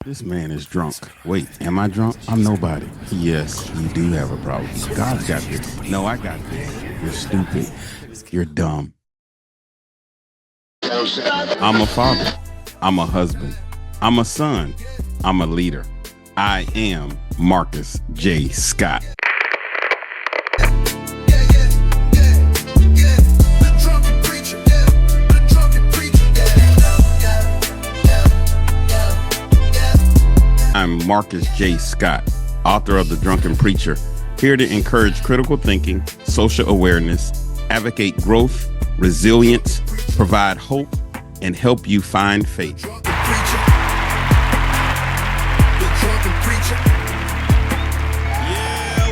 This man is drunk. Wait, am I drunk? I'm nobody. Yes, you do have a problem. God's got this. No, I got this. You're stupid. You're dumb. I'm a father. I'm a husband. I'm a son. I'm a leader. I am Marcus J. Scott. I'm Marcus J. Scott, author of The Drunken Preacher, here to encourage critical thinking, social awareness, advocate growth, resilience, provide hope, and help you find faith. Yeah,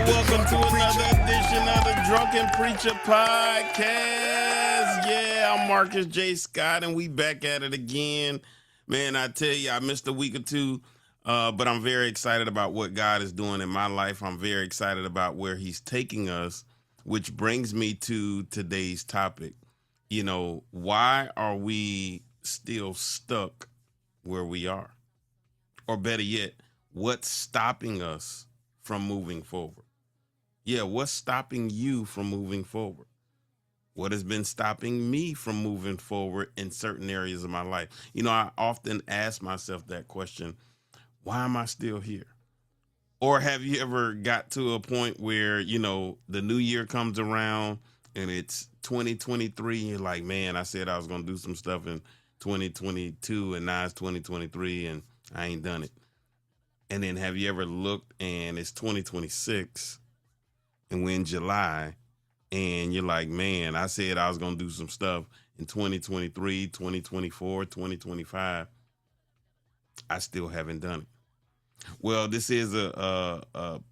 welcome to another edition of The Drunken Preacher Podcast. Yeah, I'm Marcus J. Scott, and we back at it again. Man, I tell you, I missed a week or two. But I'm very excited about what God is doing in my life. I'm very excited about where he's taking us, which brings me to today's topic. You know, why are we still stuck where we are? Or better yet, what's stopping us from moving forward? Yeah, what's stopping you from moving forward? What has been stopping me from moving forward in certain areas of my life? You know, I often ask myself that question. Why am I still here? Or have you ever got to a point where, you know, the new year comes around and it's 2023 and you're like, man, I said I was going to do some stuff in 2022 and now it's 2023 and I ain't done it. And then have you ever looked and it's 2026 and we're in July and you're like, man, I said I was going to do some stuff in 2023, 2024, 2025. I still haven't done it. Well, this is a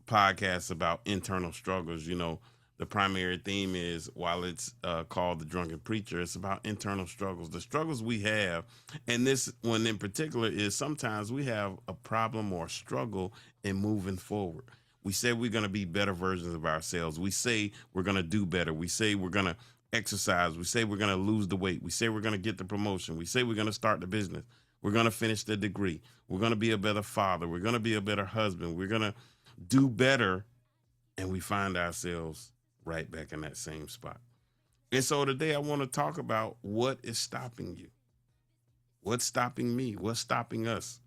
podcast about internal struggles. You know, the primary theme is, while it's called The Drunken Preacher, it's about internal struggles, the struggles we have. And this one in particular is sometimes we have a problem or a struggle in moving forward. We say we're going to be better versions of ourselves. We say we're going to do better. We say we're going to exercise. We say we're going to lose the weight. We say we're going to get the promotion. We say we're going to start the business. We're going to finish the degree. We're going to be a better father. We're going to be a better husband. We're going to do better. And we find ourselves right back in that same spot. And so today I want to talk about what is stopping you. What's stopping me? What's stopping us?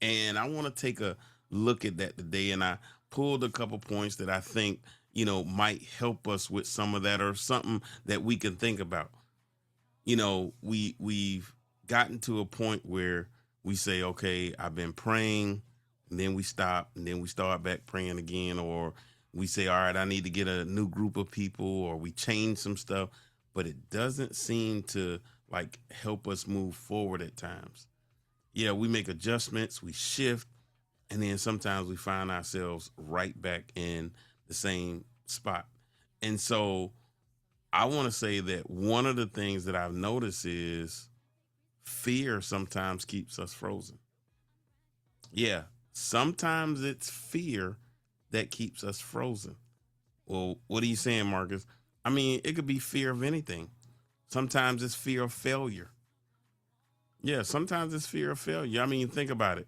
And I want to take a look at that today. And I pulled a couple points that I think, you know, might help us with some of that or something that we can think about. You know, we've gotten to a point where we say, okay, I've been praying, and then we stop, and then we start back praying again, or we say, all right, I need to get a new group of people, or we change some stuff, but it doesn't seem to like help us move forward at times. Yeah, we make adjustments, we shift, and then sometimes we find ourselves right back in the same spot. And so I want to say that one of the things that I've noticed is fear sometimes keeps us frozen. Yeah, sometimes it's fear that keeps us frozen. Well, what are you saying, Marcus? I mean, it could be fear of anything. Sometimes it's fear of failure. Yeah, sometimes it's fear of failure. I mean, think about it.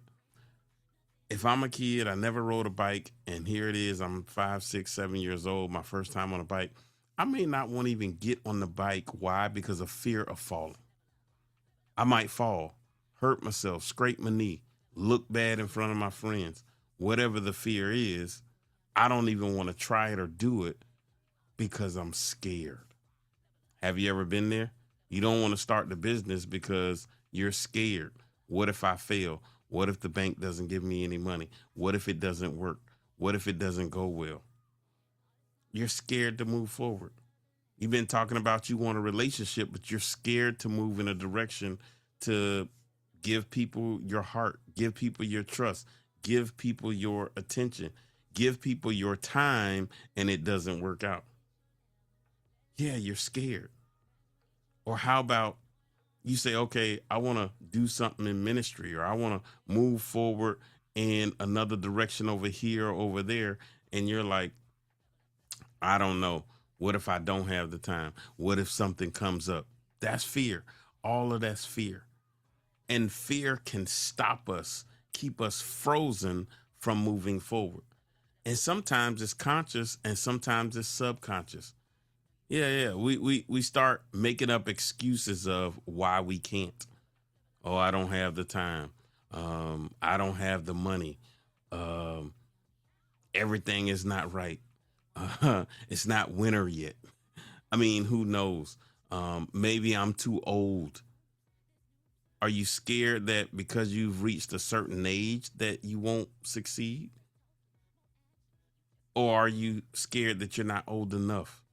If I'm a kid, I never rode a bike, and here it is, I'm 5, 6, 7 years old, my first time on a bike. I may not want to even get on the bike. Why? Because of fear of falling. I might fall, hurt myself, scrape my knee, look bad in front of my friends. Whatever the fear is, I don't even want to try it or do it because I'm scared. Have you ever been there? You don't want to start the business because you're scared. What if I fail? What if the bank doesn't give me any money? What if it doesn't work? What if it doesn't go well? You're scared to move forward. You've been talking about you want a relationship, but you're scared to move in a direction to give people your heart, give people your trust, give people your attention, give people your time, and it doesn't work out. Yeah, you're scared. Or how about you say, okay, I want to do something in ministry, or I want to move forward in another direction over here or over there, and you're like, I don't know. What if I don't have the time? What if something comes up? That's fear. All of that's fear. And fear can stop us, keep us frozen from moving forward. And sometimes it's conscious and sometimes it's subconscious. Yeah. We start making up excuses of why we can't. Oh, I don't have the time. I don't have the money. Um, Everything is not right. It's not winter yet. I mean, who knows? Maybe I'm too old. Are you scared that because you've reached a certain age that you won't succeed? Or are you scared that you're not old enough?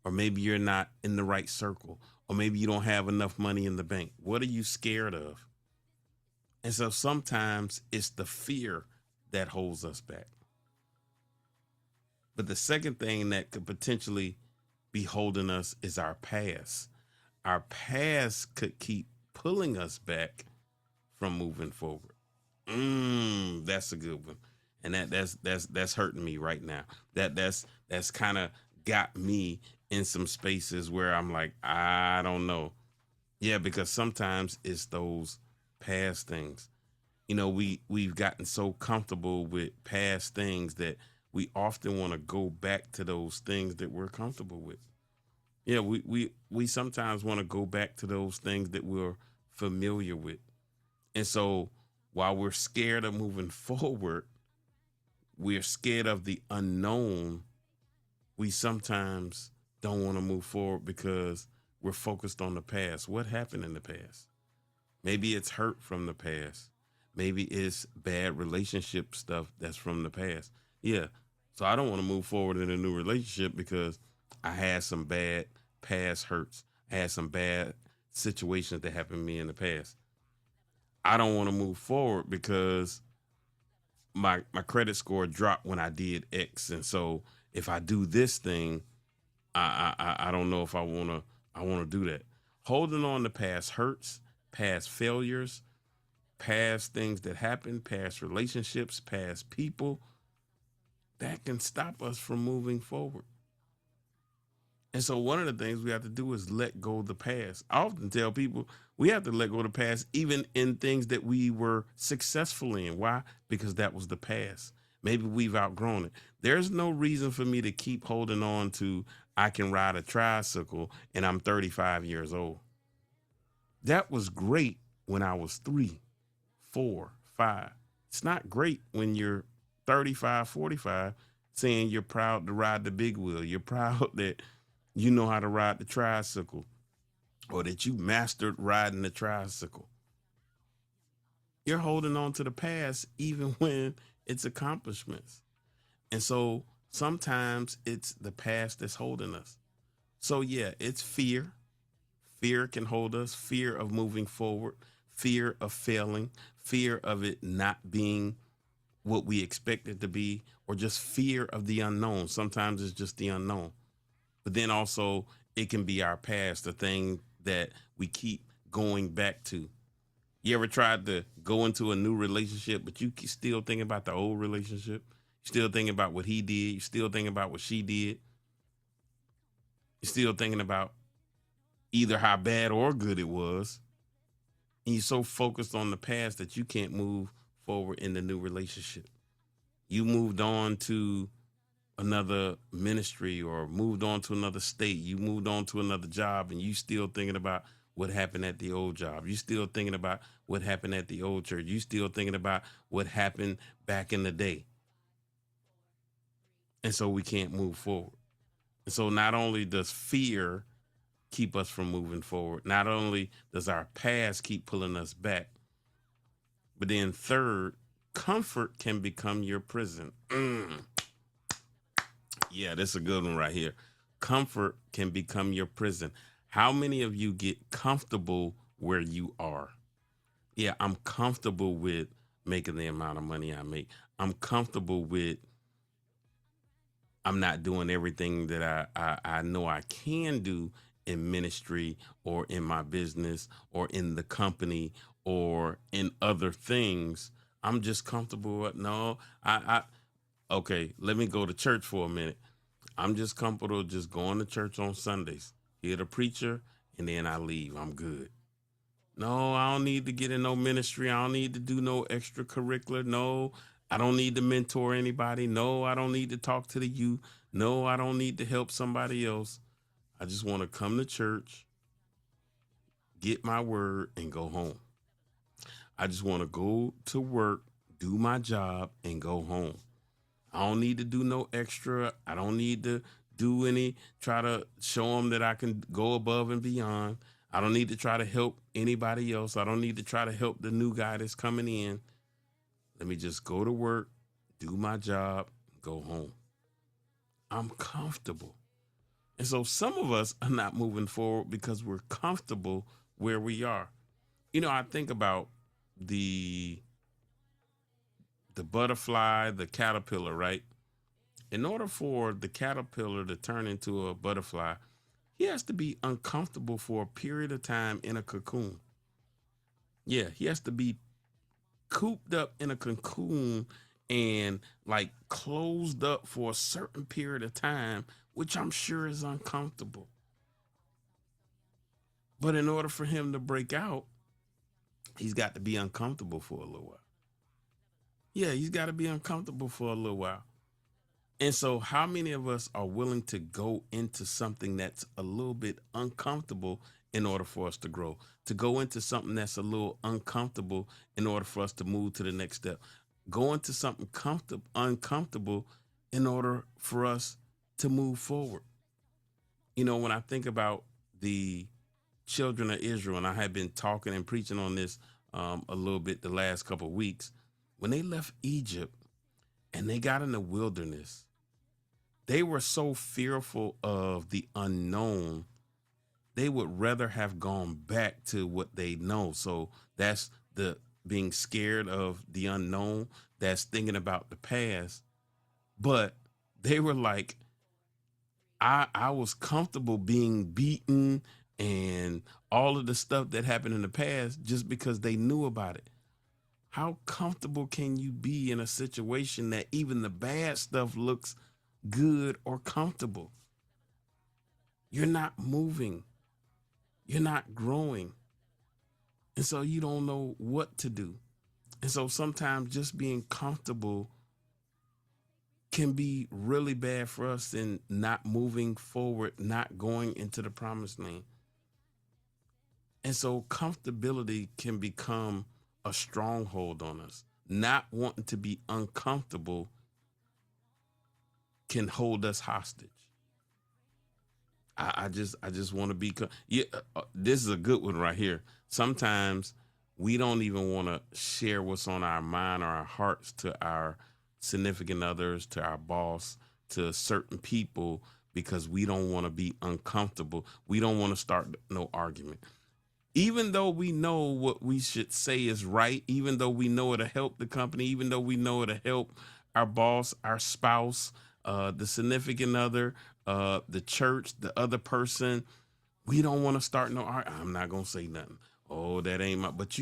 Or maybe you're not in the right circle? Or maybe you don't have enough money in the bank? What are you scared of? And so sometimes it's the fear that holds us back. But the second thing that could potentially be holding us is our past. Our past could keep pulling us back from moving forward. That's a good one. And that's hurting me right now. That's kind of got me in some spaces where I'm like, I don't know. Yeah, because sometimes it's those past things. We've gotten so comfortable with past things that we often want to go back to those things that we're comfortable with. Yeah, we sometimes want to go back to those things that we're familiar with. And so while we're scared of moving forward, we're scared of the unknown. We sometimes don't want to move forward because we're focused on the past. What happened in the past? Maybe it's hurt from the past. Maybe it's bad relationship stuff that's from the past. Yeah. So I don't want to move forward in a new relationship because I had some bad past hurts. I had some bad situations that happened to me in the past. I don't want to move forward because my credit score dropped when I did X. And so if I do this thing, I don't know if I want to do that. Holding on to past hurts, past failures, past things that happened, past relationships, past people, that can stop us from moving forward. And so one of the things we have to do is let go of the past. I often tell people we have to let go of the past, even in things that we were successful in. Why? Because that was the past. Maybe we've outgrown it. There's no reason for me to keep holding on to I can ride a tricycle and I'm 35 years old. That was great when I was 3, 4, 5. It's not great when you're 35, 45, saying you're proud to ride the big wheel. You're proud that you know how to ride the tricycle or that you mastered riding the tricycle. You're holding on to the past even when it's accomplishments. And so sometimes it's the past that's holding us. So yeah, it's fear. Fear can hold us, fear of moving forward, fear of failing, fear of it not being what we expect it to be, or just fear of the unknown. Sometimes it's just the unknown. But then also it can be our past, the thing that we keep going back to. You ever tried to go into a new relationship, but you still thinking about the old relationship? You still thinking about what he did? You still thinking about what she did? You're still thinking about either how bad or good it was. And you're so focused on the past that you can't move forward in the new relationship. You moved on to another ministry or moved on to another state. You moved on to another job and you still thinking about what happened at the old job. You still thinking about what happened at the old church. You still thinking about what happened back in the day. And so we can't move forward. And so not only does fear keep us from moving forward, not only does our past keep pulling us back, but then third, comfort can become your prison. Yeah, that's a good one right here. Comfort can become your prison. How many of you get comfortable where you are? Yeah, I'm comfortable with making the amount of money I make. I'm comfortable with I'm not doing everything that I know I can do in ministry or in my business or in the company or in other things. I'm just comfortable with okay, let me go to church for a minute. I'm just comfortable just going to church on Sundays, hear the preacher, and then I leave. I'm good. No, I don't need to get in no ministry. I don't need to do no extracurricular. No, I don't need to mentor anybody. No, I don't need to talk to the youth. No, I don't need to help somebody else. I just want to come to church, get my word, and go home. I just want to go to work, do my job, and go home. I don't need to do no extra. I don't need to do any, try to show them that I can go above and beyond. I don't need to try to help anybody else. I don't need to try to help the new guy that's coming in. Let me just go to work, do my job, go home. I'm comfortable. And so some of us are not moving forward because we're comfortable where we are. I think about the butterfly, the caterpillar, right? In order for the caterpillar to turn into a butterfly, he has to be uncomfortable for a period of time in a cocoon. Yeah, he has to be cooped up in a cocoon and like closed up for a certain period of time, which I'm sure is uncomfortable. But in order for him to break out, he's got to be uncomfortable for a little while. Yeah, he's got to be uncomfortable for a little while. And so, how many of us are willing to go into something that's a little bit uncomfortable in order for us to grow? To go into something that's a little uncomfortable in order for us to move to the next step? Go into something uncomfortable in order for us to move forward. When I think about the children of Israel, and I have been talking and preaching on this a little bit the last couple of weeks, when they left Egypt and they got in the wilderness, they were so fearful of the unknown, they would rather have gone back to what they know. So that's the being scared of the unknown, that's thinking about the past. But they were like, I was comfortable being beaten and all of the stuff that happened in the past just because they knew about it. How comfortable can you be in a situation that even the bad stuff looks good or comfortable? You're not moving. You're not growing. And so you don't know what to do. And so sometimes just being comfortable can be really bad for us in not moving forward, not going into the promised land. And so comfortability can become a stronghold on us. Not wanting to be uncomfortable can hold us hostage. I just want to be. This is a good one right here. Sometimes we don't even want to share what's on our mind or our hearts to our significant others, to our boss, to certain people, because we don't want to be uncomfortable. We don't want to start no argument. Even though we know what we should say is right, even though we know it'll help the company, even though we know it'll help our boss, our spouse, the significant other, the church, the other person, we don't want to start no argument. I'm not going to say nothing. Oh, that ain't my, but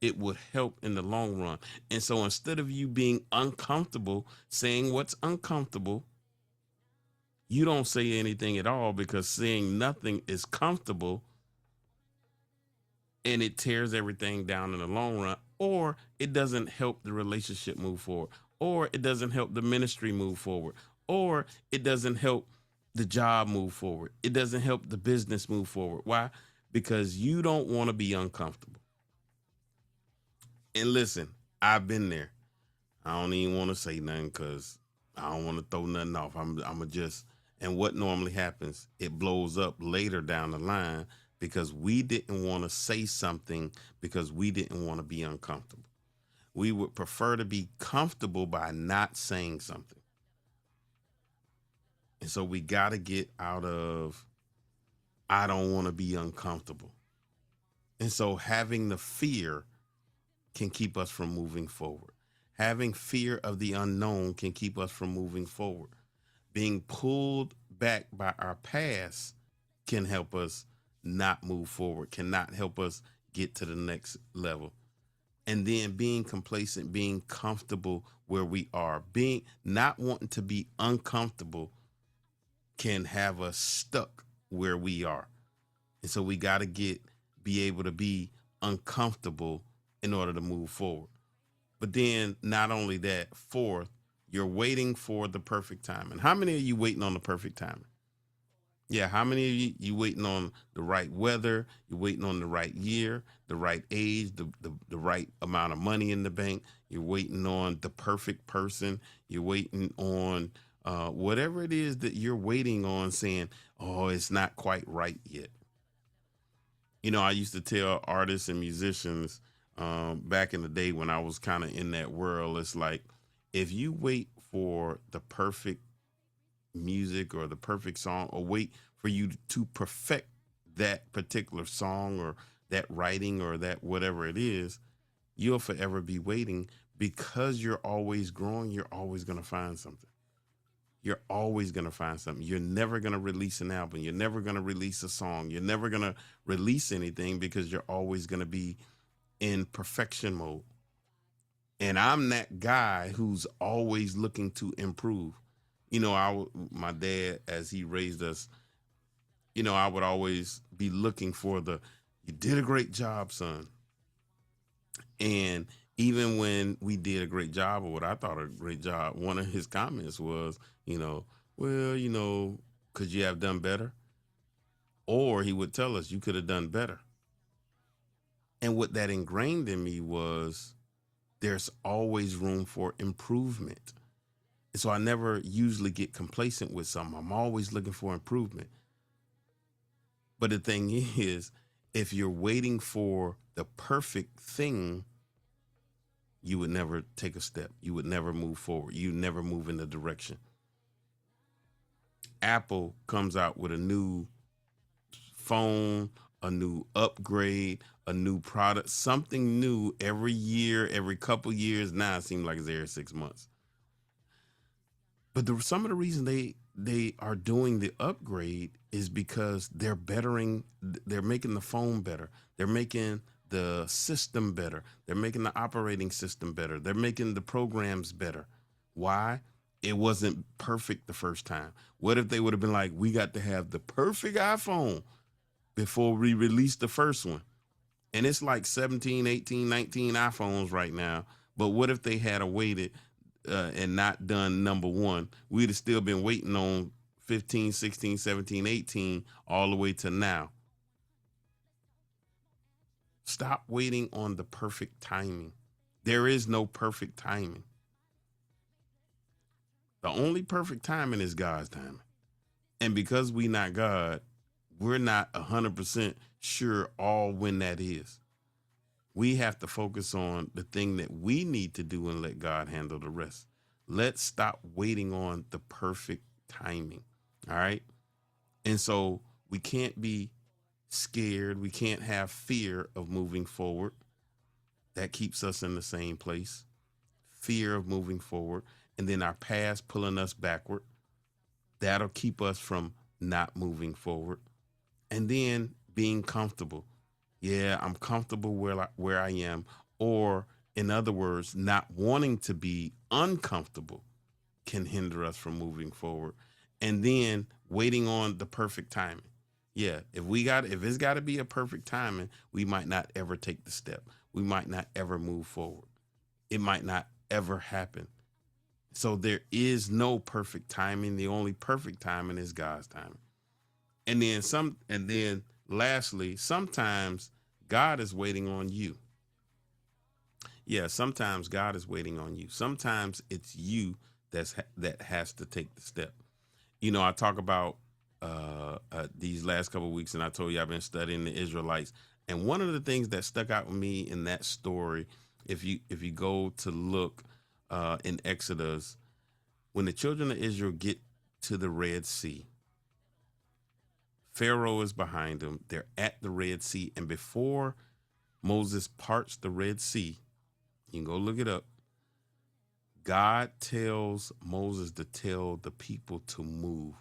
it would help in the long run. And so instead of you being uncomfortable, saying what's uncomfortable, you don't say anything at all, because saying nothing is comfortable and it tears everything down in the long run, or it doesn't help the relationship move forward, or it doesn't help the ministry move forward, or it doesn't help the job move forward. It doesn't help the business move forward. Why? Because you don't want to be uncomfortable. And listen, I've been there. I don't even want to say nothing because I don't want to throw nothing off. And what normally happens, it blows up later down the line because we didn't want to say something because we didn't want to be uncomfortable. We would prefer to be comfortable by not saying something. And so we got to get out of, I don't want to be uncomfortable. And so having the fear can keep us from moving forward. Having fear of the unknown can keep us from moving forward. Being pulled back by our past can help us not move forward, cannot help us get to the next level. And then being complacent, being comfortable where we are, being not wanting to be uncomfortable can have us stuck where we are. And so we got to be able to be uncomfortable in order to move forward. But then not only that, fourth, you're waiting for the perfect time. And how many of you waiting on the perfect time? Yeah, how many of you waiting on the right weather? You're waiting on the right year, the right age, the right amount of money in the bank. You're waiting on the perfect person. You're waiting on whatever it is that you're waiting on, saying, oh, it's not quite right yet. You know, I used to tell artists and musicians back in the day when I was kind of in that world, it's like, if you wait for the perfect music or the perfect song, or wait for you to perfect that particular song or that writing or that whatever it is, you'll forever be waiting, because you're always growing. You're always going to find something. You're always going to find something. You're never going to release an album. You're never going to release a song. You're never going to release anything, because you're always going to be in perfection mode. And I'm that guy who's always looking to improve. You know, my dad, as he raised us, you know, I would always be looking for you did a great job, son. And even when we did a great job, or what I thought a great job, one of his comments was, well, could you have done better? Or he would tell us, you could have done better. And what that ingrained in me was, there's always room for improvement. And so I never usually get complacent with something. I'm always looking for improvement. But the thing is, if you're waiting for the perfect thing, you would never take a step. You would never move forward. You never move in the direction. Apple comes out with a new phone, a new upgrade, a new product, something new every year, every couple years. Now it seems like it's every 6 months. But some of the reason they are doing the upgrade is because they're making the phone better. They're making the system better. They're making the operating system better. They're making the programs better. Why? It wasn't perfect the first time. What if they would have been like, we got to have the perfect iPhone before we release the first one? And it's like 17, 18, 19 iPhones right now. But what if they had waited and not done number one? We'd have still been waiting on 15, 16, 17, 18, all the way to now. Stop waiting on the perfect timing. There is no perfect timing. The only perfect timing is God's timing. And because we not God, we're not 100% sure all when that is. We have to focus on the thing that we need to do and let God handle the rest. Let's stop waiting on the perfect timing. All right. And so we can't be scared. We can't have fear of moving forward. That keeps us in the same place. Fear of moving forward. And then our past pulling us backward. That'll keep us from not moving forward. And then being comfortable. Yeah, I'm comfortable where I am. Or in other words, not wanting to be uncomfortable can hinder us from moving forward. And then waiting on the perfect timing. Yeah, if it's got to be a perfect timing, we might not ever take the step. We might not ever move forward. It might not ever happen. So there is no perfect timing. The only perfect timing is God's timing. And then lastly, sometimes God is waiting on you. Yeah, sometimes God is waiting on you. Sometimes it's you that has to take the step. You know, I talk about these last couple of weeks, and I told you I've been studying the Israelites. And one of the things that stuck out with me in that story, if you go to look in Exodus, when the children of Israel get to the Red Sea, Pharaoh is behind them. They're at the Red Sea. And before Moses parts the Red Sea, you can go look it up, God tells Moses to tell the people to move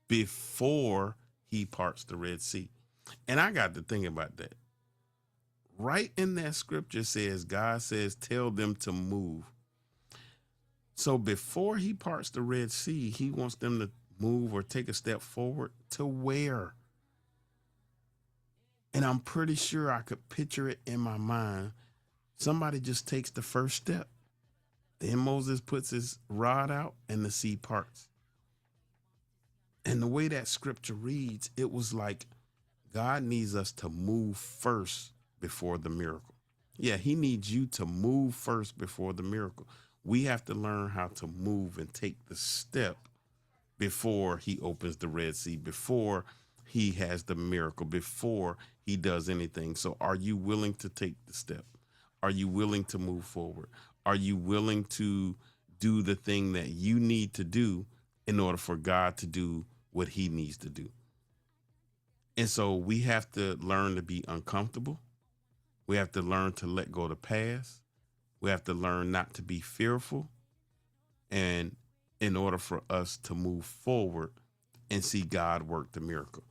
before he parts the Red Sea. And I got to think about that. Right in that scripture says, God says, tell them to move. So before he parts the Red Sea, he wants them to move or take a step forward to where? And I'm pretty sure I could picture it in my mind. Somebody just takes the first step. Then Moses puts his rod out and the sea parts. And the way that scripture reads, it was like God needs us to move first before the miracle. Yeah, he needs you to move first before the miracle. We have to learn how to move and take the step before he opens the Red Sea, before he has the miracle, before he does anything. So are you willing to take the step? Are you willing to move forward? Are you willing to do the thing that you need to do in order for God to do what he needs to do? And so we have to learn to be uncomfortable. We have to learn to let go of the past. We have to learn not to be fearful. And in order for us to move forward and see God work the miracle.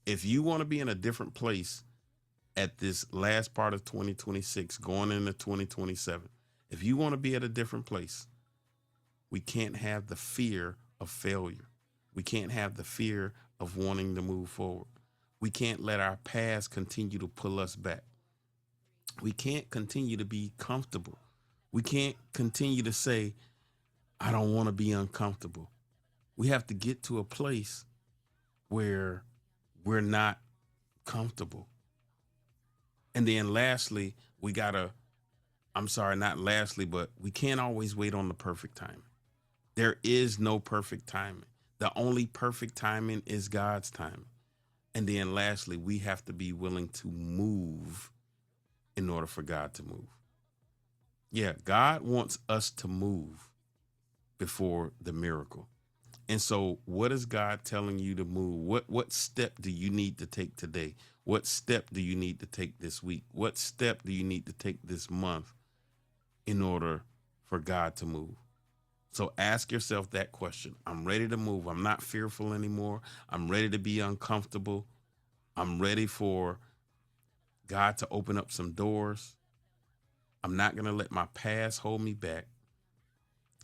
If you want to be in a different place at this last part of 2026, going into 2027, if you want to be at a different place, we can't have the fear of failure. We can't have the fear of wanting to move forward. We can't let our past continue to pull us back. We can't continue to be comfortable. We can't continue to say, I don't want to be uncomfortable. We have to get to a place where we're not comfortable. And then lastly, we can't always wait on the perfect timing. There is no perfect timing. The only perfect timing is God's timing. And then lastly, we have to be willing to move in order for God to move. Yeah, God wants us to move before the miracle. And so what is God telling you to move? What step do you need to take today? What step do you need to take this week? What step do you need to take this month in order for God to move? So ask yourself that question. I'm ready to move. I'm not fearful anymore. I'm ready to be uncomfortable. I'm ready for God to open up some doors. I'm not going to let my past hold me back.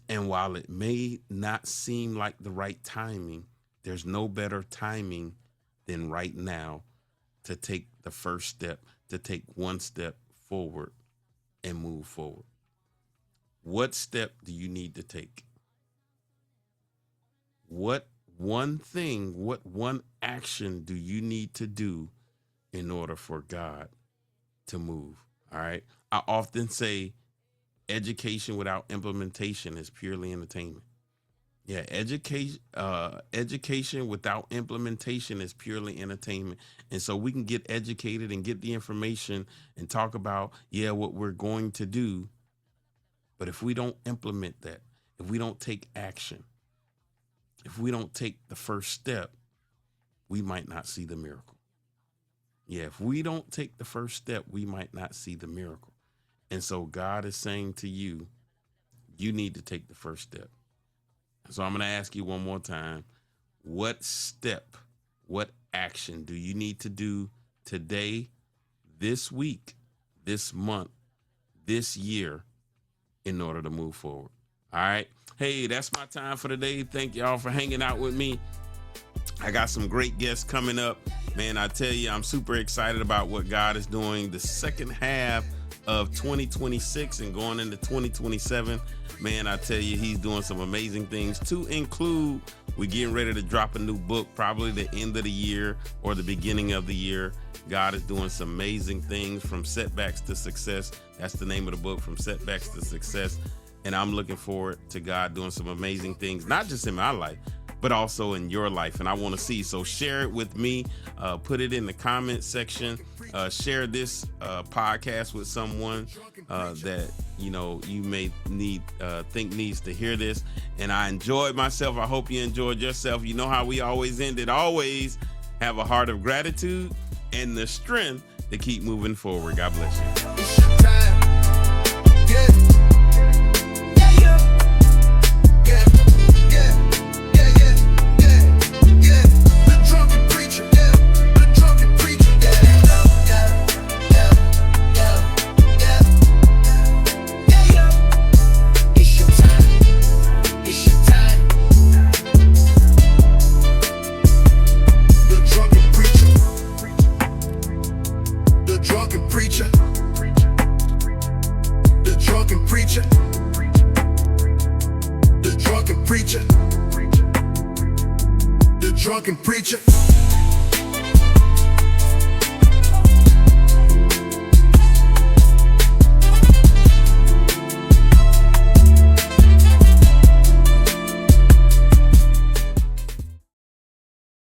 And while it may not seem like the right timing, there's no better timing than right now to take the first step, to take one step forward and move forward. What step do you need to take? What one action do you need to do in order for God to move? All right. I often say education without implementation is purely entertainment. Yeah, education without implementation is purely entertainment. And so we can get educated and get the information and talk about, what we're going to do. But if we don't implement that, if we don't take action, if we don't take the first step, we might not see the miracle. Yeah, if we don't take the first step, we might not see the miracle. And so God is saying to you, you need to take the first step. So I'm going to ask you one more time, what step, what action do you need to do today, this week, this month, this year in order to move forward? All right. Hey, that's my time for today. Thank y'all for hanging out with me. I got some great guests coming up. Man, I tell you, I'm super excited about what God is doing the second half of 2026 and going into 2027. Man, I tell you, he's doing some amazing things, to include we're getting ready to drop a new book, probably the end of the year or the beginning of the year. God is doing some amazing things, from setbacks to success. That's the name of the book, From Setbacks to Success. And I'm looking forward to God doing some amazing things, not just in my life, but also in your life. And I want to see. So share it with me. Put it in the comment section. Share this podcast with someone that you may think needs to hear this. And I enjoyed myself. I hope you enjoyed yourself. You know how we always end it. Always have a heart of gratitude and the strength to keep moving forward. God bless you. It's your time. Yeah. The drunken preacher. The drunken preacher. It's your time. It's your time. The drunken preacher. drunken preacher.